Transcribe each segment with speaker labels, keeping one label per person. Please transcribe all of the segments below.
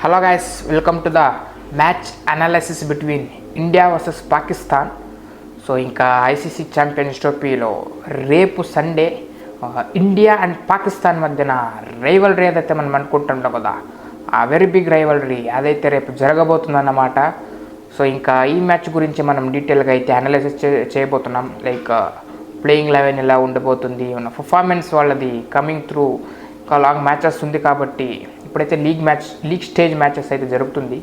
Speaker 1: Hello guys, welcome to the match analysis between India versus Pakistan. So ఇంకా ICC champions ట్రోఫీలో రేపు Sunday India and Pakistan మధ్యన rivalry ఏదైతే మనం అనుకుంటున్నాం కదా, ఆ వెరీ బిగ్ రైవల్రీ అదైతే రేపు జరగబోతుందన్నమాట. సో ఇంకా ఈ మ్యాచ్ గురించి మనం డీటెయిల్గా అయితే అనాలిసిస్ చేయబోతున్నాం. లైక్ ప్లేయింగ్ 11 ఎలా ఉండబోతుంది, పర్ఫార్మెన్స్ వాళ్ళది కమింగ్ త్రూ ఒక లాంగ్ మ్యాచెస్ ఉంది కాబట్టి ఇప్పుడైతే లీగ్ స్టేజ్ మ్యాచెస్ అయితే జరుగుతుంది.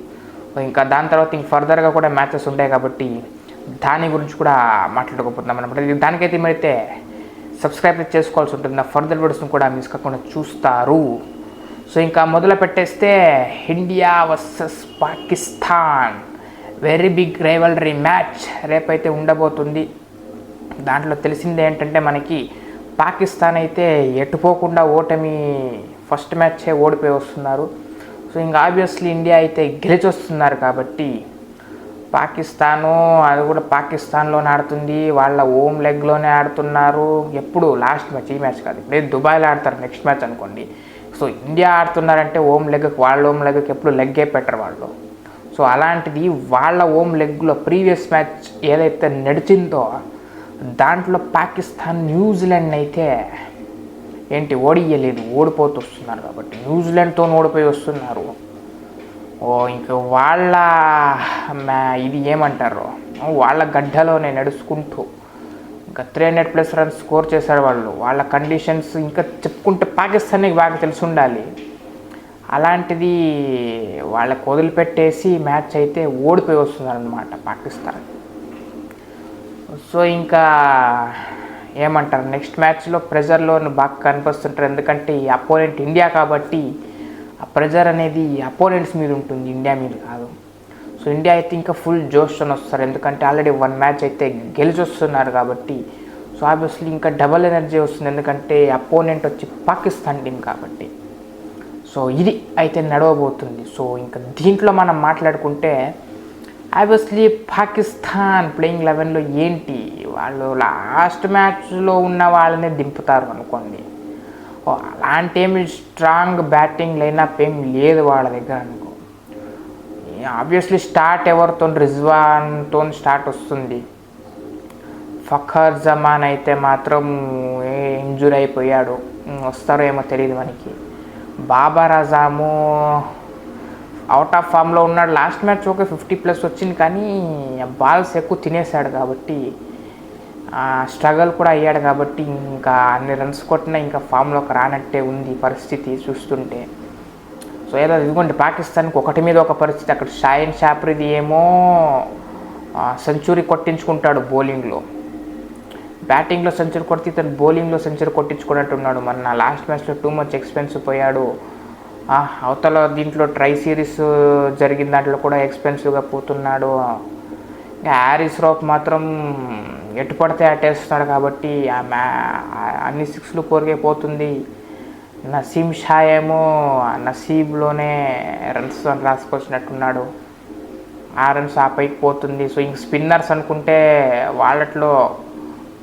Speaker 1: ఇంకా దాని తర్వాత ఇంక ఫర్దర్గా కూడా మ్యాచెస్ ఉంటాయి కాబట్టి దాని గురించి కూడా మాట్లాడుకోబోతున్నాం అనమాట. దానికైతే మీరైతే సబ్స్క్రైబ్ చేసుకోవాల్సి ఉంటుంది. నా ఫర్దర్ వీడియోస్ని కూడా మిస్ కాకుండా చూస్తారు. సో ఇంకా మొదలు పెట్టేస్తే India versus Pakistan very big rivalry match రేపైతే ఉండబోతుంది. దాంట్లో తెలిసింది ఏంటంటే మనకి పాకిస్తాన్ అయితే ఎటుపోకుండా ఓటమి ఫస్ట్ మ్యాచే ఓడిపోయి వస్తున్నారు. సో ఇంకా ఆబ్వియస్లీ ఇండియా అయితే గెలిచి వస్తున్నారు కాబట్టి పాకిస్తాను అది కూడా పాకిస్తాన్లోనే ఆడుతుంది, వాళ్ళ హోమ్ లెగ్లోనే ఆడుతున్నారు. ఎప్పుడు లాస్ట్ మ్యాచ్, ఈ మ్యాచ్ కాదు, ఇప్పుడు దుబాయ్లో ఆడతారు నెక్స్ట్ మ్యాచ్ అనుకోండి. సో ఇండియా ఆడుతున్నారంటే హోమ్ లెగ్కి, వాళ్ళ హోమ్ లెగ్కి ఎప్పుడు లెగ్గే పెట్టరు వాళ్ళు. సో అలాంటిది వాళ్ళ హోమ్ లెగ్లో ప్రీవియస్ మ్యాచ్ ఏదైతే నడిచిందో దాంట్లో పాకిస్తాన్ న్యూజిలాండ్ అయితే ఓడియలేదు, ఓడిపోతూ వస్తున్నారు కాబట్టి న్యూజిలాండ్తో ఓడిపోయి వస్తున్నారు. ఇంకా వాళ్ళ ఇది ఏమంటారు, వాళ్ళ గడ్డలోనే నడుచుకుంటూ ఇంకా 300+ రన్స్ స్కోర్ చేశారు వాళ్ళు. వాళ్ళ కండిషన్స్ ఇంకా చెప్పుకుంటే పాకిస్తాన్కి బాగా తెలిసి ఉండాలి. అలాంటిది వాళ్ళకు వదిలిపెట్టేసి మ్యాచ్ అయితే ఓడిపోయి వస్తున్నారు అన్నమాట పాకిస్తాన్. సో ఇంకా ఏమంటారు, నెక్స్ట్ మ్యాచ్లో ప్రెజర్లో బాగా కనిపిస్తుంటారు. ఎందుకంటే ఈ అపోనెంట్ ఇండియా కాబట్టి ఆ ప్రెజర్ అనేది అపోనెంట్స్ మీద ఉంటుంది, ఇండియా మీద కాదు. సో ఇండియా అయితే ఇంకా ఫుల్ జోష్తో వస్తారు, ఎందుకంటే ఆల్రెడీ 1 మ్యాచ్ అయితే గెలిచి వస్తున్నారు కాబట్టి. సో ఆబ్వియస్లీ ఇంకా డబల్ ఎనర్జీ వస్తుంది, ఎందుకంటే అపోనెంట్ వచ్చి పాకిస్తాన్ టీం కాబట్టి. సో ఇది అయితే నడవబోతుంది. సో ఇంకా దీంట్లో మనం మాట్లాడుకుంటే ఆబ్వియస్లీ పాకిస్తాన్ ప్లేయింగ్ 11లో ఏంటి, వాళ్ళు లాస్ట్ మ్యాచ్లో ఉన్న వాళ్ళనే దింపుతారు అనుకోండి. అలాంటి ఏమి స్ట్రాంగ్ బ్యాటింగ్ లైనప్ ఏం లేదు వాళ్ళ దగ్గర అనుకో. ఆబ్వియస్లీ స్టార్ట్ ఎవరితో, రిజ్వాన్తో స్టార్ట్ వస్తుంది. ఫఖర్ జమాన్ అయితే మాత్రం ఇంజూర్ అయిపోయాడు, వస్తారో ఏమో తెలియదు మనకి. బాబర్ అజాము అవుట్ ఆఫ్ ఫామ్లో ఉన్నాడు. లాస్ట్ మ్యాచ్ ఒక 50+ వచ్చింది, కానీ బాల్స్ ఎక్కువ తినేసాడు కాబట్టి స్ట్రగల్ కూడా అయ్యాడు కాబట్టి ఇంకా అన్ని రన్స్ కొట్టినా ఇంకా ఫామ్లోకి రానట్టే ఉంది పరిస్థితి చూస్తుంటే. సో ఏదో ఇదిగోండి పాకిస్తాన్కి ఒకటి మీద ఒక పరిస్థితి. అక్కడ షాహిన్ షాప్రిది ఏమో సెంచురీ కొట్టించుకుంటాడు బౌలింగ్లో, బ్యాటింగ్లో సెంచరీ కొడితే ఇతను బౌలింగ్లో సెంచరీ కొట్టించుకున్నట్టున్నాడు. మన లాస్ట్ మ్యాచ్లో టూ మచ్ ఎక్స్పెన్సివ్ పోయాడు. అవతల దీంట్లో ట్రై సిరీస్ జరిగిన దాంట్లో కూడా ఎక్స్పెన్సివ్గా పోతున్నాడు. ఇంకా హ్యారిస్ రౌఫ్ మాత్రం ఎటు పడితే అటేస్తున్నాడు కాబట్టి అన్ని 6లు 4కే పోతుంది. నసీం షా ఏమో నసీబ్లోనే రన్స్ రాసుకొచ్చినట్టున్నాడు, ఆ రన్స్ ఆ పైకి పోతుంది. సో ఇంక స్పిన్నర్స్ అనుకుంటే వాళ్ళట్లో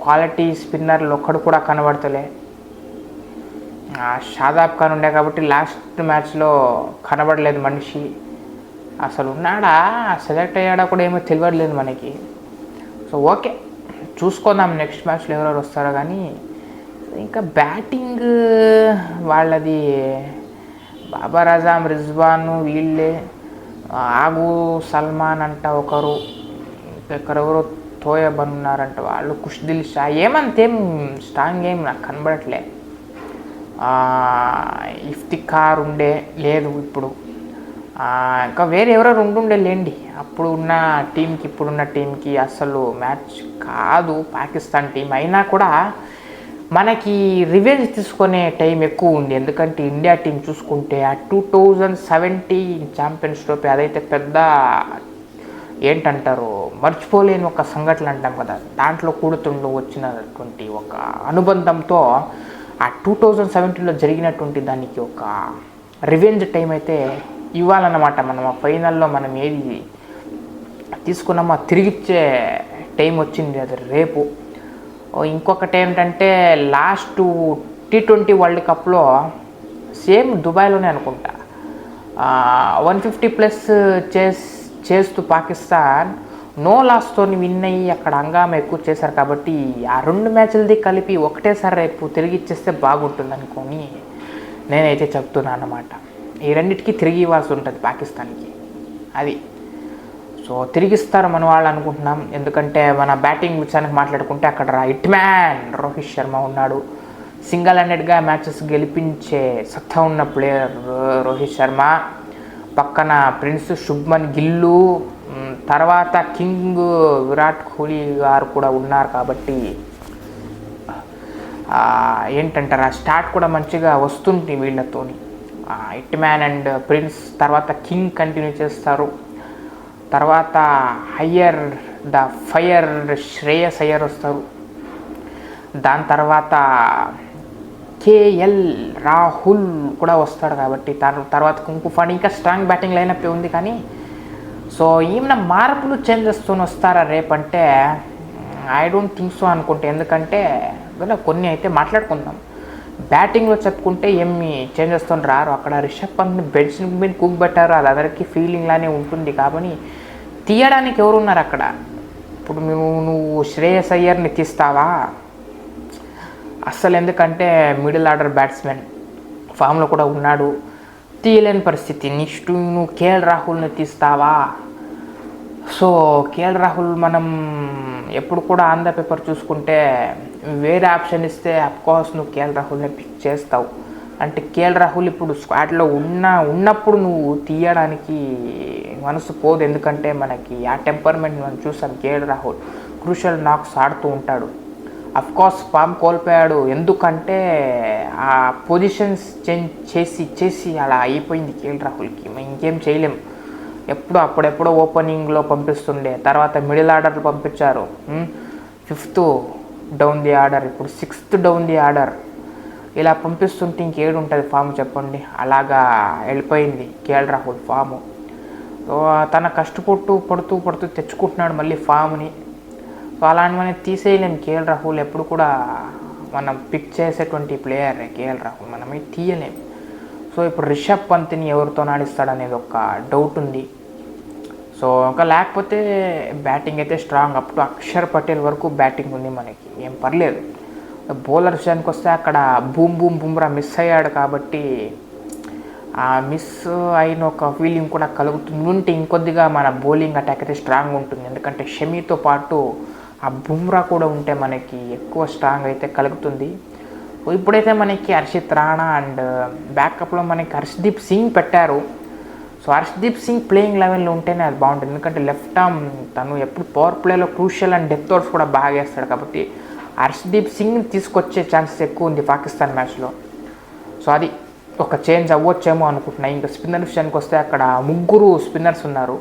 Speaker 1: క్వాలిటీ స్పిన్నర్లు ఒక్కడు కూడా కనబడతలే. షాదాబ్ ఖాన్ ఉండే కాబట్టి లాస్ట్ మ్యాచ్లో కనబడలేదు మనిషి. అసలు ఉన్నాడా, సెలెక్ట్ అయ్యాడా కూడా ఏమో తెలియట్లేదు మనకి. సో ఓకే, చూసుకుందాం నెక్స్ట్ మ్యాచ్లో ఎవరెవరు వస్తారో. కానీ ఇంకా బ్యాటింగ్ వాళ్ళది బాబర్ అజాం, రిజ్వాన్ వీళ్ళే, ఆగు సల్మాన్ అంట ఒకరు, ఎక్కడెవరో తోయబన్ ఉన్నారంట వాళ్ళు, కుష్దిల్ షా ఏమంతేం స్ట్రాంగ్ ఏం నాకు కనబడట్లే. ఇఫ్తిఖార్ ఉండే లేదు ఇప్పుడు, ఇంకా వేరే ఎవరెవరు ఉండుండే లేండి. అప్పుడు ఉన్న టీంకి ఇప్పుడున్న టీంకి అసలు మ్యాచ్ కాదు పాకిస్తాన్ టీం. అయినా కూడా మనకి రివెంజ్ తీసుకునే టైం ఎక్కువ ఉంది, ఎందుకంటే ఇండియా టీం చూసుకుంటే ఆ 2017 ఛాంపియన్స్ ట్రోఫీ అదైతే పెద్ద ఏంటంటారు మర్చిపోలేని ఒక సంఘటన అంటాం కదా, దాంట్లో కూడుతుండో వచ్చినటువంటి ఒక అనుబంధంతో ఆ 2017లో జరిగినటువంటి దానికి ఒక రివెంజ్ టైం అయితే ఇవ్వాలన్నమాట. మనం ఆ ఫైనల్లో మనం ఏది తీసుకున్నామో తిరిగిచ్చే టైం వచ్చింది, అది రేపు. ఇంకొకటి ఏంటంటే లాస్ట్ T20 వరల్డ్ కప్లో సేమ్ దుబాయ్లోనే అనుకుంటా 150+ చేస్తూ పాకిస్తాన్ నో లాస్తో విన్ అయ్యి అక్కడ హంగామా ఎక్కువ చేశారు. కాబట్టి ఆ 2 మ్యాచ్లది కలిపి ఒకటేసారి రేపు తిరిగి ఇచ్చేస్తే బాగుంటుంది అనుకొని నేనైతే చెప్తున్నాను అన్నమాట. ఈ రెండింటికి తిరిగి ఇవ్వాల్సి ఉంటుంది పాకిస్తాన్కి, అది. సో తిరిగిస్తారు మన వాళ్ళు అనుకుంటున్నాం. ఎందుకంటే మన బ్యాటింగ్ విషయానికి మాట్లాడుకుంటే అక్కడ హిట్ మ్యాన్ రోహిత్ శర్మ ఉన్నాడు. సింగిల్ హ్యాండెడ్గా మ్యాచెస్ గెలిపించే సత్తా ఉన్న ప్లేయర్ రోహిత్ శర్మ. పక్కన ప్రిన్స్ శుభ్మన్ గిల్లు, తర్వాత కింగ్ విరాట్ కోహ్లీ గారు కూడా ఉన్నారు. కాబట్టి ఏంటంటారు, ఆ స్టార్ట్ కూడా మంచిగా వస్తుంది వీళ్ళతోని. హిట్ మ్యాన్ అండ్ ప్రిన్స్ తర్వాత కింగ్ కంటిన్యూ చేస్తారు. తర్వాత higher the fire Shreyas Iyer వస్తారు. దాని తర్వాత కేఎల్ రాహుల్ కూడా వస్తాడు. కాబట్టి తర్వాత కుంకుఫాన్ ఇంకా స్ట్రాంగ్ బ్యాటింగ్ లైనప్ ఉంది. కానీ సో ఏమైనా మార్పులు చేంజెస్తో వస్తారా రేపంటే ఐ డోంట్ థింక్ సో అనుకుంటే. ఎందుకంటే కొన్ని అయితే మాట్లాడుకుందాం. బ్యాటింగ్లో చెప్పుకుంటే ఏమి చేంజెస్తో రారు. అక్కడ రిషబ్ పంత్ని బెంచ్ మీద కూకబెట్టారు, అది అందరికీ ఫీలింగ్ లానే ఉంటుంది. కాబట్టి తీయడానికి ఎవరున్నారు అక్కడ? ఇప్పుడు నువ్వు శ్రేయస్ అయ్యర్ని తీస్తావా? అస్సలు. ఎందుకంటే మిడిల్ ఆర్డర్ బ్యాట్స్మెన్ ఫామ్లో కూడా ఉన్నాడు, తీయలేని పరిస్థితి. నెక్స్ట్ నువ్వు కేఎల్ రాహుల్ని తీస్తావా? సో కేఎల్ రాహుల్ మనం ఎప్పుడు కూడా ఆన్ ద పేపర్ చూసుకుంటే వేరే ఆప్షన్ ఇస్తే అఫ్కోర్స్ నువ్వు కేఎల్ రాహుల్ని పిక్ చేస్తావు. అంటే కేఎల్ రాహుల్ ఇప్పుడు స్క్వాడ్లో ఉన్నప్పుడు నువ్వు తీయడానికి మనసు పోదు. ఎందుకంటే మనకి ఆ టెంపర్మెంట్ మనం చూసాం. కేఎల్ రాహుల్ క్రూషియల్ నాక్స్ ఆడుతూ ఉంటాడు. అఫ్కోర్స్ ఫామ్ కోల్పోయాడు. ఎందుకంటే ఆ పొజిషన్స్ చేంజ్ చేసి అలా అయిపోయింది కేఎల్ రాహుల్కి. ఇంకేం చేయలేం. అప్పుడెప్పుడో ఓపెనింగ్లో పంపిస్తుండే, తర్వాత మిడిల్ ఆర్డర్లో పంపించారు. 5th డౌన్ ది ఆర్డర్, ఇప్పుడు 6th డౌన్ ది ఆర్డర్. ఇలా పంపిస్తుంటే ఇంకేడు ఉంటుంది ఫామ్ చెప్పండి. అలాగా వెళ్ళిపోయింది కేఎల్ రాహుల్ ఫాము. తన పడుతూ తెచ్చుకుంటున్నాడు మళ్ళీ ఫామ్ని. సో అలాంటివన్నీ తీసేయలేం. కేఎల్ రాహుల్ ఎప్పుడు కూడా మనం పిక్ చేసేటువంటి ప్లేయర్ కేఎల్ రాహుల్, మనమే తీయలేం. సో ఇప్పుడు రిషబ్ పంత్ని ఎవరితో ఆడిస్తాడనేది ఒక డౌట్ ఉంది. సో ఇంకా లేకపోతే బ్యాటింగ్ అయితే strong. Up to Akshar Patel వరకు బ్యాటింగ్ ఉంది మనకి, ఏం పర్లేదు. బౌలర్ విషయానికి వస్తే అక్కడ బుమ్రా మిస్ అయ్యాడు. కాబట్టి ఆ మిస్ అయిన ఒక ఫీలింగ్ కూడా కలుగుతుంది. ఇంకొద్దిగా మన బౌలింగ్ అటాక్ అయితే స్ట్రాంగ్ ఉంటుంది. ఎందుకంటే షమీతో పాటు ఆ బుమ్రా కూడా ఉంటే మనకి ఎక్కువ స్ట్రాంగ్ అయితే కలుగుతుంది. ఇప్పుడైతే మనకి హర్షిత్ రాణా అండ్ బ్యాకప్లో మనకి హర్షదీప్ సింగ్ పెట్టారు. సో హర్షదీప్ సింగ్ ప్లేయింగ్ లెవెల్లో ఉంటేనే అది బాగుంటుంది. ఎందుకంటే లెఫ్ట్ ఆర్మ్ తను ఎప్పుడు పవర్ ప్లేలో క్రూషియల్ అండ్ డెత్ ఓవర్స్ కూడా బాగా వేస్తాడు. కాబట్టి హర్షదీప్ సింగ్ని తీసుకొచ్చే ఛాన్సెస్ ఎక్కువ ఉంది పాకిస్తాన్ మ్యాచ్లో. సో అది ఒక చేంజ్ అవ్వచ్చేమో అనుకుంటున్నాయి. ఇంకా స్పిన్నర్ విషయానికి వస్తే అక్కడ 3 స్పిన్నర్స్ ఉన్నారు.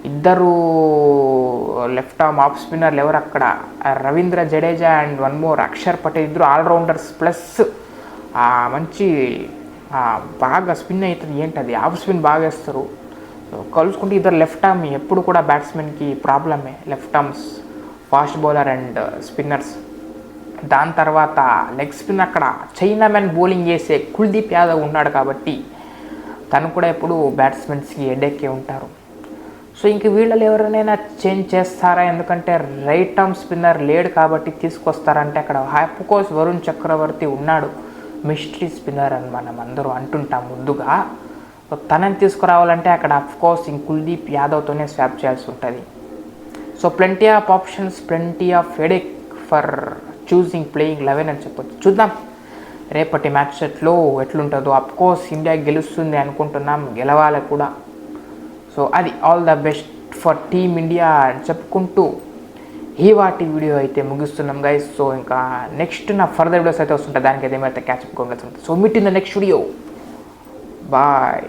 Speaker 1: 2 లెఫ్ట్ ఆర్మ్ ఆఫ్ స్పిన్నర్లు ఎవరు అక్కడ, Ravindra Jadeja and 1 more Akshar Patel. 2 all rounders plus మంచి బాగా స్పిన్ అవుతుంది. ఏంటది ఆఫ్ స్పిన్ బాగా వేస్తారు. కలుసుకుంటే 2 లెఫ్ట్ ఆర్మ్ ఎప్పుడు కూడా బ్యాట్స్మెన్కి ప్రాబ్లమే. Left arms fast bowler and spinners. దాని తర్వాత లెగ్ స్పిన్ అక్కడ చైనా మ్యాన్ బౌలింగ్ చేసే కుల్దీప్ యాదవ్ ఉన్నాడు. కాబట్టి తను కూడా ఎప్పుడు బ్యాట్స్మెన్స్కి హెడేకే ఉంటారు. సో ఇంక వీళ్ళలో ఎవరైనా చేంజ్ చేస్తారా? ఎందుకంటే రైట్ ఆర్మ్ స్పిన్నర్ లేడు కాబట్టి తీసుకొస్తారంటే అక్కడ అఫ్కోర్స్ వరుణ్ చక్రవర్తి ఉన్నాడు, మిస్టరీ స్పిన్నర్ అని మనం అందరూ అంటుంటాం ముందుగా. సో తనని తీసుకురావాలంటే అక్కడ అఫ్కోర్స్ కుల్దీప్ యాదవ్తోనే స్వాప్ చేయాల్సి ఉంటుంది. So plenty of options, plenty of headache for choosing playing 11 అని చెప్పొచ్చు. చూద్దాం రేపటి మ్యాచ్ సెట్లో ఎట్లుంటుందో. అఫ్కోర్స్ ఇండియా గెలుస్తుంది అనుకుంటున్నాం, గెలవాలి కూడా. సో అది all the best for team India అని చెప్పుకుంటూ ఈ వాటి వీడియో అయితే ముగిస్తున్నాం గైస్. సో ఇంకా నెక్స్ట్ నా ఫర్దర్ వీడియోస్ అయితే వస్తుంటాయి, దానికి అయితే ఏమైతే క్యాచ్ అప్ కావాల్సి ఉంటుంది. So meet in the next video. Bye.